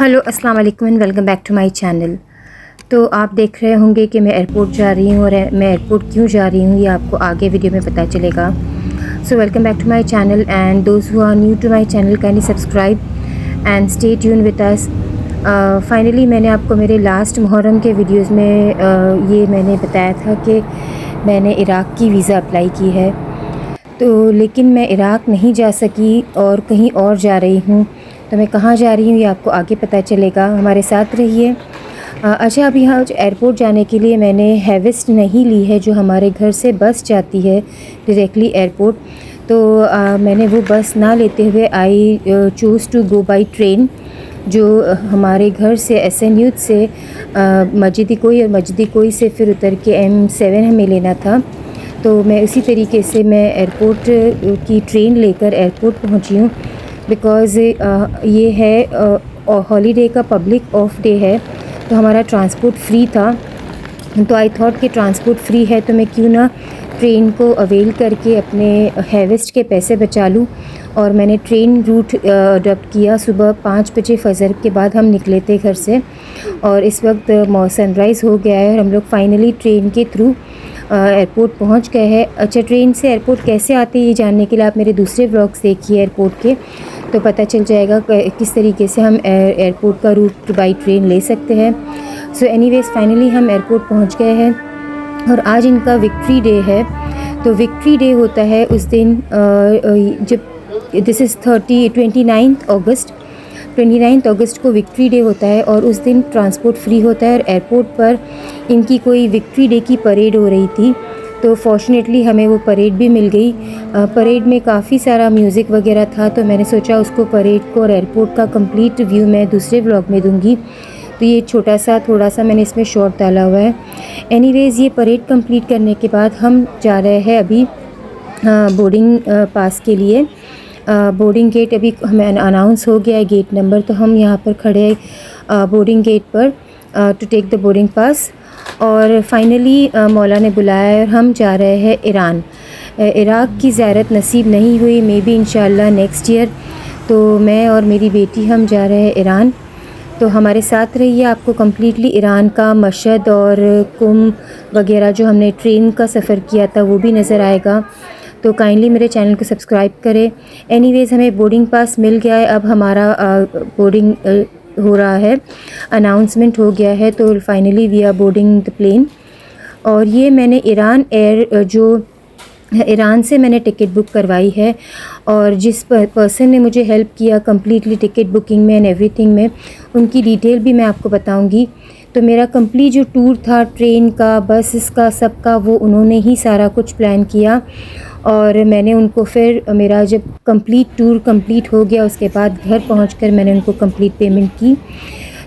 Hello अस्सलाम वालेकुम and welcome back to my channel. तो आप देख रहे होंगे कि मैं एयरपोर्ट जा रही हूँ और मैं एयरपोर्ट क्यों जा रही हूँ ये आपको आगे वीडियो में पता चलेगा। So welcome back to my channel and those who are new to my channel kindly subscribe and stay tune with us. Finally मैंने आपको मेरे लास्ट मुहर्रम के वीडियोज़ में ये मैंने बताया था कि मैंने इराक़ की वीज़ा अप्लाई की है, तो लेकिन मैं इराक़ नहीं जा सकी और कहीं और जा रही हूँ। तो मैं कहाँ जा रही हूँ ये आपको आगे पता चलेगा, हमारे साथ रहिए। अच्छा, अभी यहाँ एयरपोर्ट जाने के लिए मैंने हैविस्ट नहीं ली है, जो हमारे घर से बस जाती है डायरेक्टली एयरपोर्ट। तो मैंने वो बस ना लेते हुए I choose to go by train, जो हमारे घर से SN यूथ से मस्जिद कोई और मस्जिद कोई से फिर उतर के M7 हमें लेना था। तो मैं उसी तरीके से मैं एयरपोर्ट की ट्रेन लेकर एयरपोर्ट पहुंची हूँ, बिकॉज़ ये है हॉलीडे का पब्लिक ऑफ डे है, तो हमारा ट्रांसपोर्ट फ्री था। तो आई थॉट कि ट्रांसपोर्ट फ्री है तो मैं क्यों ना ट्रेन को अवेल करके अपने हैविस्ट के पैसे बचा लूँ। और मैंने ट्रेन रूट अडॉप्ट किया। सुबह 5 बजे फ़जर के बाद हम निकले थे घर से और इस वक्त सनराइज़ हो गया है और हम लोग फ़ाइनली ट्रेन के थ्रू एयरपोर्ट पहुंच गए हैं। अच्छा, ट्रेन से एयरपोर्ट कैसे आते हैं ये जानने के लिए आप मेरे दूसरे व्लॉग्स देखिए एयरपोर्ट के, तो पता चल जाएगा किस तरीके से हम एयरपोर्ट का रूट बाई ट्रेन ले सकते हैं। सो एनीवेज़ फाइनली हम एयरपोर्ट पहुंच गए हैं और आज इनका विक्ट्री डे है। तो विक्ट्री डे होता है उस दिन जब दिस इज़ 29 अगस्त को विक्ट्री डे होता है और उस दिन ट्रांसपोर्ट फ्री होता है। और एयरपोर्ट पर इनकी कोई विक्ट्री डे की परेड हो रही थी, तो फॉर्चुनेटली हमें वो परेड भी मिल गई। परेड में काफ़ी सारा म्यूज़िक वगैरह था, तो मैंने सोचा उसको परेड को और एयरपोर्ट का कंप्लीट व्यू मैं दूसरे व्लॉग में दूंगी। तो ये छोटा सा थोड़ा सा मैंने इसमें शॉर्ट डाला हुआ है। एनीवेज़ ये परेड कंप्लीट करने के बाद हम जा रहे हैं अभी बोर्डिंग पास के लिए। बोर्डिंग गेट अभी हमें अनाउंस हो गया है, गेट नंबर, तो हम यहाँ पर खड़े हैं बोर्डिंग गेट पर to take the boarding pass. और फाइनली मौला ने बुलाया है और हम जा रहे हैं ईरान। इराक़ की ज़ियारत नसीब नहीं हुई, मे बी इंशाल्लाह नेक्स्ट ईयर। तो मैं और मेरी बेटी हम जा रहे हैं ईरान। तो हमारे साथ रहिए, आपको कम्प्लीटली ईरान का मशहद और कुम वगैरह जो हमने ट्रेन का सफ़र किया था वो भी नज़र आएगा। तो काइंडली मेरे चैनल को सब्सक्राइब करें। एनीवेज़ हमें बोर्डिंग पास मिल गया है, अब हमारा बोर्डिंग हो रहा है, अनाउंसमेंट हो गया है। तो finally we are boarding the plane. और ये मैंने ईरान एयर जो ईरान से मैंने टिकट बुक करवाई है और जिस पर्सन ने मुझे हेल्प किया कम्प्लीटली टिकट बुकिंग में एंड एवरीथिंग में, उनकी डिटेल भी मैं आपको बताऊंगी। तो मेरा कंप्लीट जो टूर था ट्रेन का, बस का, सब का, वो उन्होंने ही सारा कुछ प्लान किया। और मैंने उनको फिर मेरा जब कंप्लीट टूर कंप्लीट हो गया उसके बाद घर पहुंचकर मैंने उनको कंप्लीट पेमेंट की।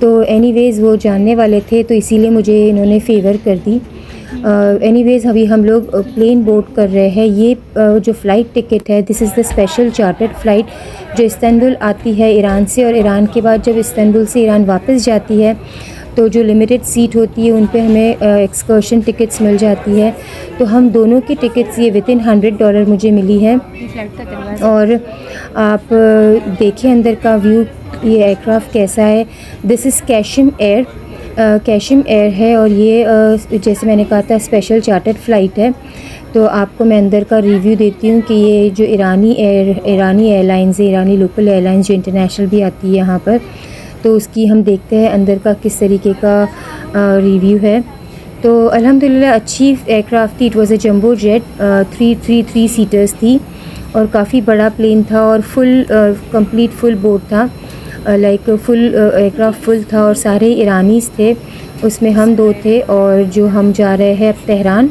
तो एनीवेज़ वो जानने वाले थे, तो इसीलिए मुझे इन्होंने फ़ेवर कर दी। एनीवेज़ अभी हम लोग प्लेन बोर्ड कर रहे हैं। ये जो फ़्लाइट टिकट है, this is the special chartered flight जो इस्तांबुल आती है ईरान से, और ईरान के बाद जब इस्तांबुल से ईरान वापस जाती है तो जो लिमिटेड सीट होती है उन पे हमें एक्सकर्शन टिकट्स मिल जाती है। तो हम दोनों की टिकट्स ये विदिन $100 मुझे मिली है। और आप देखिए अंदर का व्यू, ये एयरक्राफ्ट कैसा है। दिस इज़ कैशिम एयर है और ये जैसे मैंने कहा था स्पेशल चार्टर्ड फ़्लाइट है। तो आपको मैं अंदर का रिव्यू देती हूँ कि ये जो ईरानी एयरलाइंस है, ईरानी लोकल एयरलाइंस जो इंटरनेशनल भी आती है यहाँ पर, तो उसकी हम देखते हैं अंदर का किस तरीके का रिव्यू है। तो अल्हम्दुलिल्लाह अच्छी एयरक्राफ्ट थी। It was a jumbo jet, 3 seaters थी और काफ़ी बड़ा प्लेन था और फुल कंप्लीट फुल बोर्ड था, लाइक फुल एयरक्राफ्ट फुल था और सारे ईरानीज़ थे, उसमें हम 2 थे। और जो हम जा रहे हैं अब तेहरान।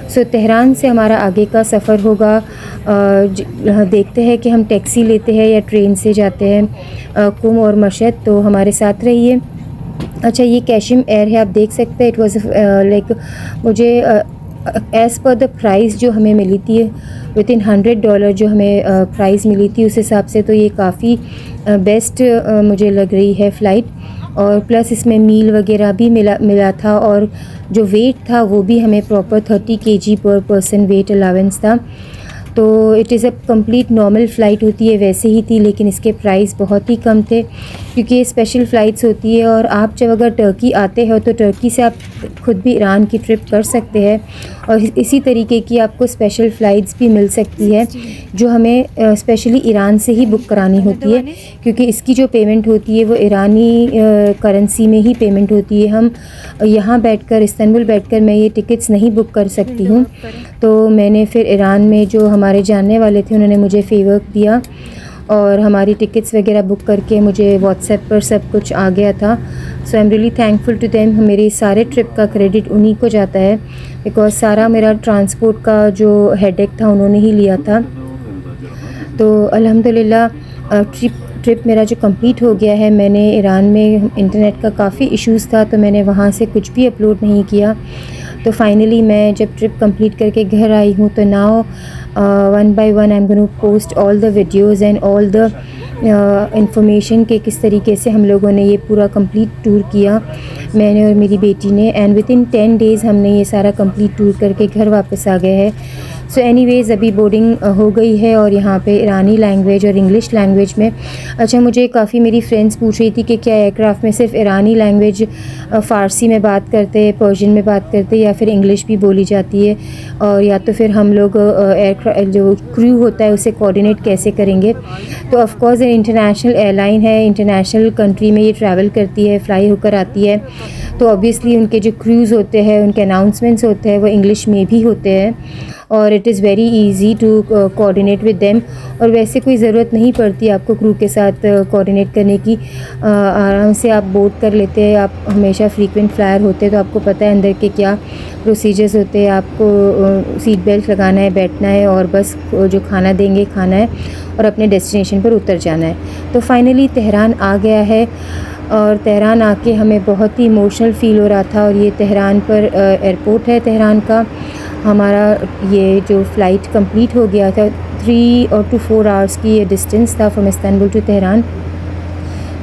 सो तेहरान से हमारा आगे का सफ़र होगा। देखते हैं कि हम टैक्सी लेते हैं या ट्रेन से जाते हैं कुम और मशहद। तो हमारे साथ रहिए। अच्छा, ये कैशिम एयर है, आप देख सकते हैं। इट वाज़ लाइक मुझे एज़ पर द प्राइस जो हमें मिली थी विदिन $100 जो हमें प्राइस मिली थी, उस हिसाब से तो ये काफ़ी बेस्ट मुझे लग रही है फ़्लाइट। और प्लस इसमें मील वगैरह भी मिला था और जो वेट था वो भी हमें प्रॉपर 30 kg पर पर्सन वेट अलावेंस था। तो it is a complete normal flight होती है वैसे ही थी, लेकिन इसके प्राइस बहुत ही कम थे क्योंकि ये स्पेशल फ़्लाइट्स होती है। और आप जब अगर टर्की आते हो तो टर्की से आप खुद भी ईरान की ट्रिप कर सकते हैं और इसी तरीके की आपको स्पेशल फ़्लाइट्स भी मिल सकती है जो हमें स्पेशली ईरान से ही बुक करानी होती है, क्योंकि इसकी जो पेमेंट होती है वो ईरानी करेंसी में ही पेमेंट होती है। हम यहाँ बैठकर इस्तांबुल बैठकर मैं ये टिकट्स नहीं बुक कर सकती हूँ। तो मैंने फिर ईरान में जो हमारे जानने वाले थे उन्होंने मुझे फ़ेवर दिया और हमारी टिकट्स वगैरह बुक करके मुझे व्हाट्सएप पर सब कुछ आ गया था। So I am really thankful to them. मेरी सारे ट्रिप का क्रेडिट उन्हीं को जाता है बिकॉज़ सारा मेरा ट्रांसपोर्ट का जो हेडेक था उन्होंने ही लिया था। तो अल्हम्दुलिल्लाह ट्रिप मेरा जो कंप्लीट हो गया है। मैंने ईरान में इंटरनेट का काफ़ी इश्यूज़ था तो मैंने वहाँ से कुछ भी अपलोड नहीं किया। तो फाइनली मैं जब ट्रिप कंप्लीट करके घर आई हूँ तो now one by one I am going to post all the videos and all the information के किस तरीके से हम लोगों ने ये पूरा कंप्लीट टूर किया, मैंने और मेरी बेटी ने। एंड विद इन 10 डेज़ हमने ये सारा कंप्लीट टूर करके घर वापस आ गए हैं। सो एनीवेज़ अभी बोर्डिंग हो गई है और यहाँ पे ईरानी लैंग्वेज और इंग्लिश लैंग्वेज में, अच्छा मुझे काफ़ी मेरी फ्रेंड्स पूछ रही थी कि क्या एयरक्राफ्ट में सिर्फ ईरानी लैंग्वेज फ़ारसी में बात करते हैं, पर्शियन में बात करते हैं या फिर इंग्लिश भी बोली जाती है, और या तो फिर हम लोग एयरक्राफ्ट जो क्रू होता है उसे कोऑर्डिनेट कैसे करेंगे। तो ऑफ़ कोर्स इंटरनेशनल एयरलाइन है, इंटरनेशनल कंट्री में ये ट्रैवल करती है, फ्लाई होकर आती है, तो ऑब्वियसली उनके जो क्रूज़ होते हैं, उनके अनाउंसमेंट्स होते हैं वो इंग्लिश में भी होते हैं और it is very easy to coordinate with them. और वैसे कोई ज़रूरत नहीं पड़ती आपको क्रू के साथ कोऑर्डिनेट करने की, आराम से आप बोर्ड कर लेते हैं। आप हमेशा फ्रीक्वेंट फ्लायर होते हैं तो आपको पता है अंदर के क्या प्रोसीजर्स होते हैं। आपको सीट बेल्ट लगाना है, बैठना है और बस जो खाना देंगे खाना है और अपने डेस्टिनेशन पर उतर जाना है। तो फाइनली तेहरान आ गया है और तेहरान आके हमें बहुत ही इमोशनल फ़ील हो रहा था। और ये तेहरान पर एयरपोर्ट है तेहरान का। हमारा ये जो फ़्लाइट कंप्लीट हो गया था, 3 और टू 4 आवर्स की ये डिस्टेंस था from Istanbul to Tehran.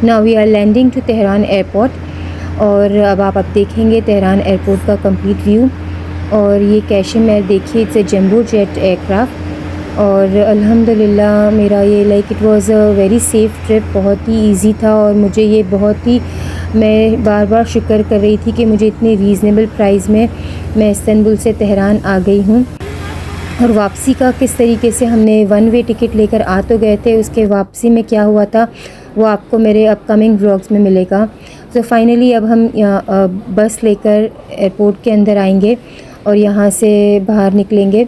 Now we are landing to Tehran airport और अब देखेंगे तेहरान एयरपोर्ट का कंप्लीट व्यू। और ये कैशिम एयर देखिए, it's a jumbo jet aircraft और अल्हम्दुलिल्लाह मेरा ये like it was a very safe trip, बहुत ही इजी था। और मुझे ये बहुत ही, मैं बार बार शुक्र कर रही थी कि मुझे इतनी रीज़नेबल प्राइस में मैं इस्तांबुल से तेहरान आ गई हूँ। और वापसी का किस तरीके से हमने वन वे टिकट लेकर आ तो गए थे, उसके वापसी में क्या हुआ था वो आपको मेरे अपकमिंग व्लॉग्स में मिलेगा। तो फाइनली अब हम यहाँ बस लेकर एयरपोर्ट के अंदर आएंगे और यहाँ से बाहर निकलेंगे।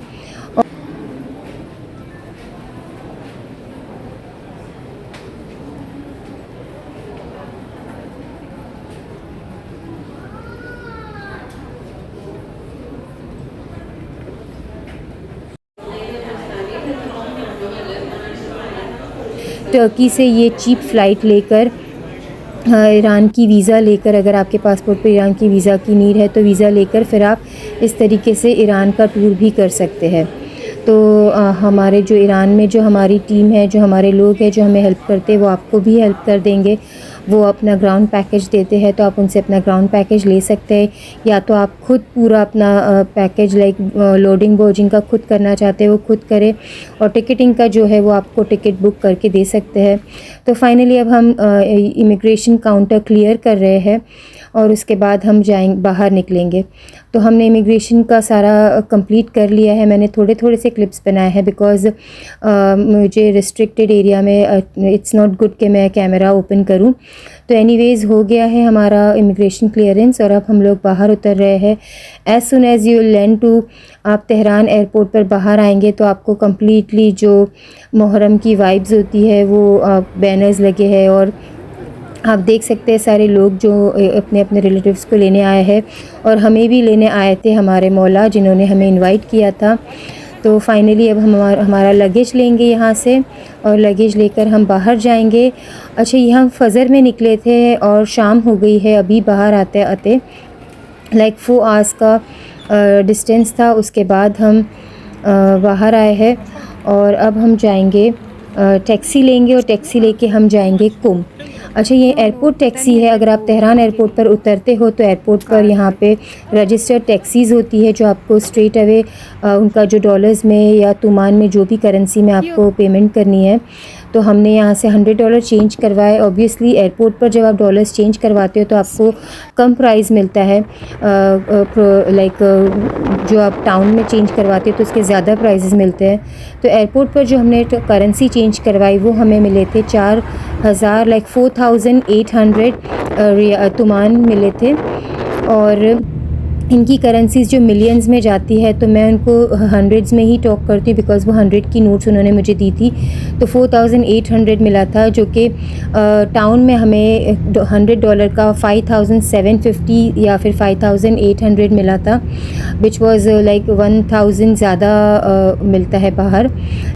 टर्की से ये चीप फ़्लाइट लेकर ईरान की वीज़ा लेकर, अगर आपके पासपोर्ट पर ईरान की वीज़ा की नीड है तो वीज़ा लेकर फिर आप इस तरीके से ईरान का टूर भी कर सकते हैं। तो हमारे जो ईरान में जो हमारी टीम है, जो हमारे लोग हैं जो हमें हेल्प करते हैं, वो आपको भी हेल्प कर देंगे। वो अपना ग्राउंड पैकेज देते हैं तो आप उनसे अपना ग्राउंड पैकेज ले सकते हैं, या तो आप खुद पूरा अपना पैकेज लाइक लोडिंग बोर्डिंग का खुद करना चाहते हैं वो खुद करें, और टिकटिंग का जो है वो आपको टिकट बुक करके दे सकते हैं। तो फाइनली अब हम इमिग्रेशन काउंटर क्लियर कर रहे हैं और उसके बाद हम बाहर निकलेंगे। तो हमने इमिग्रेशन का सारा कंप्लीट कर लिया है। मैंने थोड़े थोड़े से क्लिप्स बनाए हैं बिकॉज़ मुझे रिस्ट्रिक्टेड एरिया में इट्स नॉट गुड कि मैं कैमरा ओपन करूं। तो एनीवेज़ हो गया है हमारा इमिग्रेशन क्लियरेंस और अब हम लोग बाहर उतर रहे हैं। As soon as you land to, आप तेहरान एयरपोर्ट पर बाहर आएंगे तो आपको कम्प्लीटली जो मुहर्रम की वाइब्स होती है वो बैनर्स लगे हैं और आप देख सकते हैं सारे लोग जो अपने अपने रिलेटिव्स को लेने आए हैं और हमें भी लेने आए थे हमारे मौला जिन्होंने हमें इनवाइट किया था। तो फाइनली अब हमारा लगेज लेंगे यहाँ से और लगेज लेकर हम बाहर जाएंगे। अच्छा, ये हम फजर में निकले थे और शाम हो गई है अभी बाहर आते आते, लाइक 4 आवर्स का डिस्टेंस था। उसके बाद हम बाहर आए हैं और अब हम जाएंगे टैक्सी लेंगे और टैक्सी लेके हम जाएंगे कुम। अच्छा, ये एयरपोर्ट टैक्सी है। अगर आप तेहरान एयरपोर्ट पर उतरते हो तो एयरपोर्ट पर यहाँ पे रजिस्टर्ड टैक्सीज़ होती है जो आपको स्ट्रेट अवे उनका जो डॉलर्स में या तुमान में जो भी करेंसी में आपको पेमेंट करनी है। तो हमने यहाँ से $100 चेंज करवाए। ऑब्वियसली एयरपोर्ट पर जब आप डॉलर्स चेंज करवाते हो तो आपको कम प्राइस मिलता है, लाइक जो आप टाउन में चेंज करवाते हो तो उसके ज़्यादा प्राइसेस मिलते हैं। तो एयरपोर्ट पर जो हमने करेंसी चेंज करवाई वो हमें मिले थे 4000 लाइक 4800 तुमान मिले थे। और इनकी करेंसीज़ जो मिलियंस में जाती है तो मैं उनको हंड्रेड्स में ही टॉक करती हूँ, बिकॉज़ वो 100 की नोट्स उन्होंने मुझे दी थी। तो 4800 मिला था, जो कि टाउन में हमें $100 का 5750 या फिर 5800 मिला था, विच वाज़ लाइक 1000 ज़्यादा मिलता है बाहर।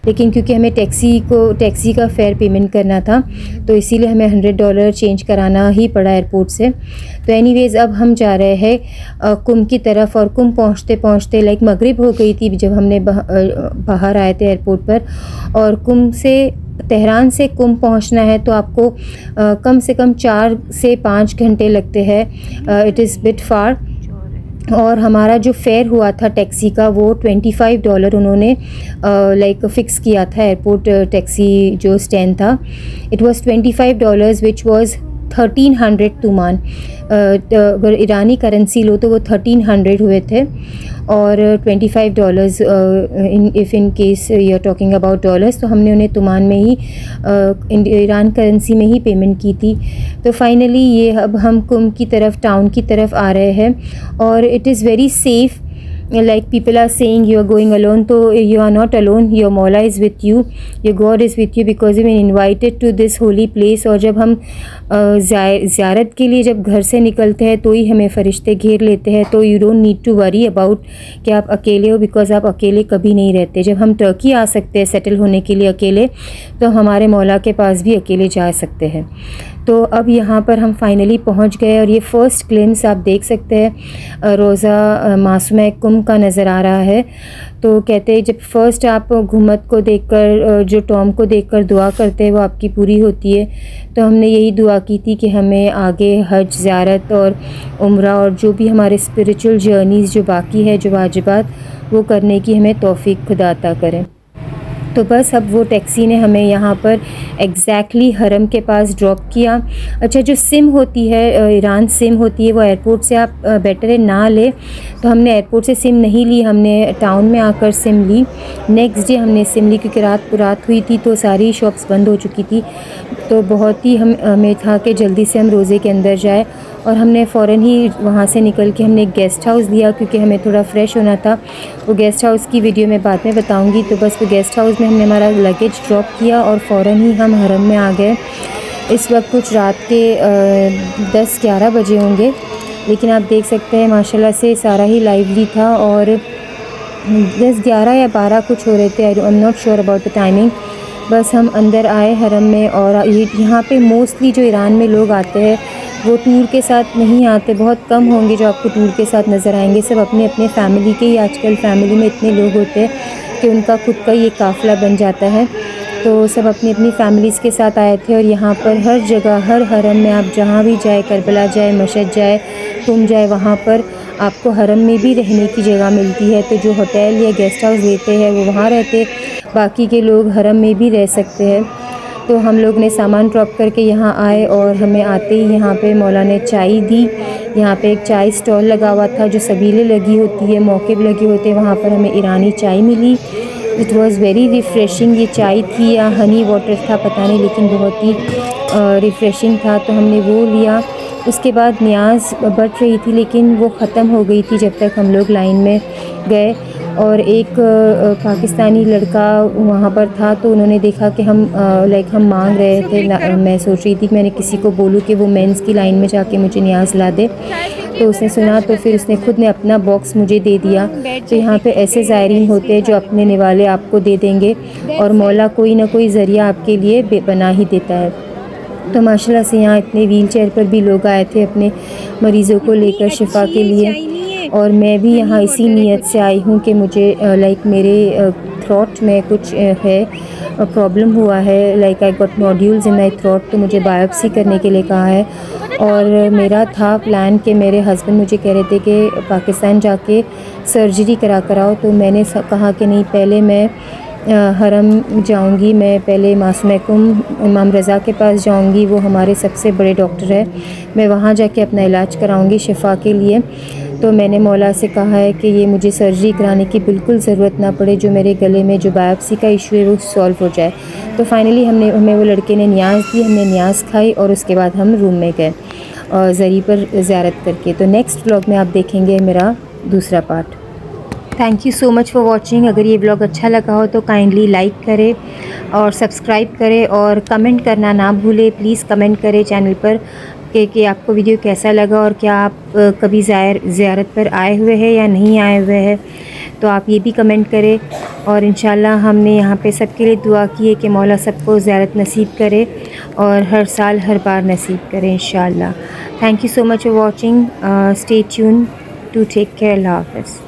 लेकिन क्योंकि हमें टैक्सी का फ़ेयर पेमेंट करना था तो इसीलिए हमें $100 चेंज कराना ही पड़ा एयरपोर्ट से। तो एनीवेज़ अब हम जा रहे हैं कुम की तरफ, और कुम पहुँचते पहुँचते लाइक मगरिब हो गई थी जब हमने बाहर आए थे एयरपोर्ट पर। और कुम से तेहरान से कुम पहुँचना है तो आपको कम से कम 4 से 5 घंटे लगते हैं। It is bit far. और हमारा जो फेयर हुआ था टैक्सी का वो $25 उन्होंने लाइक फ़िक्स किया था एयरपोर्ट टैक्सी जो स्टैंड था। इट वाज़ $25 विच वाज़ 1300 तुमान। अगर ईरानी करेंसी लो तो वो 1300 हुए थे। और $25 in case you are talking about dollars, तो हमने उन्हें तुमान में ही ईरान करेंसी में ही पेमेंट की थी। तो फाइनली ये अब हम कुम की तरफ, टाउन की तरफ आ रहे हैं। और it is very safe, like people are saying you are going alone, तो you are not alone, your मौला is with you, your God is with you, because you been invited to this holy place। और जब हम ज़ियारत के लिए जब घर से निकलते हैं तो ही हमें फ़रिश्ते घेर लेते हैं। तो you don't need to worry about कि आप अकेले हो, बिकॉज़ आप अकेले कभी नहीं रहते। जब हम टर्की आ सकते हैं सेटल होने के लिए अकेले, तो हमारे मौला के पास भी अकेले जा सकते हैं। तो अब यहाँ पर हम फाइनली पहुँच गए और ये फ़र्स्ट ग्लिम्स आप देख सकते हैं रोज़ा मासूमा कुम का नज़र आ रहा है। तो कहते हैं जब फ़र्स्ट आप घुमत को देखकर, जो टॉम को देखकर दुआ करते हैं वो आपकी पूरी होती है। तो हमने यही दुआ की थी कि हमें आगे हज, ज़ियारत और उम्रा और जो भी हमारे स्पिरिचुअल जर्नीज़ जो बाकी है, जो वाजिबात, वो करने की हमें तौफ़ीक खुदा अता करें। तो बस अब वो टैक्सी ने हमें यहाँ पर एग्जैक्टली हरम के पास ड्रॉप किया। अच्छा, जो सिम होती है, ईरान सिम होती है, वो एयरपोर्ट से आप बेटर है ना ले। तो हमने एयरपोर्ट से सिम नहीं ली, हमने टाउन में आकर सिम ली। नेक्स्ट डे हमने सिम ली क्योंकि रात हुई थी तो सारी शॉप्स बंद हो चुकी थी। तो बहुत ही हमें था कि जल्दी से हम रोज़े के अंदर जाए, और हमने फ़ौरन ही वहाँ से निकल के हमने एक गेस्ट हाउस लिया क्योंकि हमें थोड़ा फ्रेश होना था। वो गेस्ट हाउस की वीडियो मैं बाद में बताऊंगी। तो बस वो गेस्ट हाउस में हमने हमारा लगेज ड्रॉप किया और फ़ौरन ही हम हरम में आ गए। इस वक्त कुछ रात के 10-11 बजे होंगे, लेकिन आप देख सकते हैं माशाल्लाह से सारा ही लाइवली था। और 10-11 या 12 कुछ हो रहे थे, I am not sure about the timing. बस हम अंदर आए हरम में। और यहाँ पे मोस्टली जो ईरान में लोग आते हैं वो टूर के साथ नहीं आते, बहुत कम होंगे जो आपको टूर के साथ नज़र आएंगे। सब अपने अपने फ़ैमिली के ही, आजकल फ़ैमिली में इतने लोग होते हैं कि उनका खुद का ये काफ़िला बन जाता है। तो सब अपनी अपनी फ़ैमिलीज़ के साथ आए थे। और यहाँ पर हर जगह, हर हरम में आप जहाँ भी जाए, करबला जाए, मशहद जाए, कुम जाए, वहाँ पर आपको हरम में भी रहने की जगह मिलती है। तो जो होटल या गेस्ट हाउस लेते हैं वो वहाँ रहते, बाकी के लोग हरम में भी रह सकते हैं। तो हम लोग ने सामान ड्रॉप करके यहाँ आए और हमें आते ही यहाँ पे मौला ने चाय दी। यहाँ पे एक चाय स्टॉल लगा हुआ था, जो सबीले लगी होती है, मौके पे लगे होते हैं, वहाँ पर हमें ईरानी चाय मिली। It was very refreshing. ये चाय थी या हनी वाटर था पता नहीं, लेकिन बहुत ही रिफ़्रेशिंग था, तो हमने वो लिया। उसके बाद न्याज़ बट रही थी लेकिन वो ख़त्म हो गई थी जब तक हम लोग लाइन में गए। और एक पाकिस्तानी लड़का वहाँ पर था, तो उन्होंने देखा कि हम हम मांग रहे थे। मैं सोच रही थी कि मैंने किसी को बोलूँ कि वो मेंस की लाइन में जाके मुझे न्याज़ ला दे। तो उसने सुना, तो फिर उसने खुद ने अपना बॉक्स मुझे दे दिया। तो यहाँ पे ऐसे ज़ायरीन होते हैं जो अपने निवाले आपको दे देंगे, और मौला कोई ना कोई ज़रिया आपके लिए बना ही देता है। तो माशाल्लाह से यहाँ इतने व्हील चेयर पर भी लोग आए थे अपने मरीज़ों को लेकर शिफा के लिए। और मैं भी यहाँ इसी नीयत से आई हूँ कि मुझे मेरे थ्रोट में कुछ है प्रॉब्लम हुआ है, like I got nodules in my throat, तो मुझे बायोप्सी करने के लिए कहा है। और मेरा था प्लान कि मेरे हस्बैंड मुझे कह रहे थे कि पाकिस्तान जाके सर्जरी करा कर आओ, तो मैंने कहा कि नहीं, पहले मैं हरम जाऊंगी, मैं पहले मासूम इमाम रज़ा के पास जाऊंगी, वो हमारे सबसे बड़े डॉक्टर है, मैं वहाँ जाके अपना इलाज कराऊंगी शिफा के लिए। तो मैंने मौला से कहा है कि ये मुझे सर्जरी कराने की बिल्कुल ज़रूरत ना पड़े, जो मेरे गले में जो बायोप्सी का इशू है वो सॉल्व हो जाए। तो फाइनली हमें वो लड़के ने न्याज़ दी, हमने न्याज़ खाई और उसके बाद हम रूम में गए और ज़री पर ज़ियारत करके। तो नेक्स्ट व्लॉग में आप देखेंगे मेरा दूसरा part. Thank you so much for watching. अगर ये व्लॉग अच्छा लगा हो तो काइंडली लाइक करें और सब्सक्राइब करें और कमेंट करना ना भूलें। प्लीज़ कमेंट करें चैनल पर कि आपको वीडियो कैसा लगा और क्या आप कभी ज़ियारत पर आए हुए हैं या नहीं आए हुए हैं, तो आप ये भी कमेंट करें। और इंशाल्लाह हमने यहाँ पे सबके लिए दुआ की है कि मौला सबको ज़ियारत नसीब करे और हर साल हर बार नसीब करे इंशाल्लाह। Thank you so much for watching. Stay tune to take care. अल्लाह हाफ़िज़।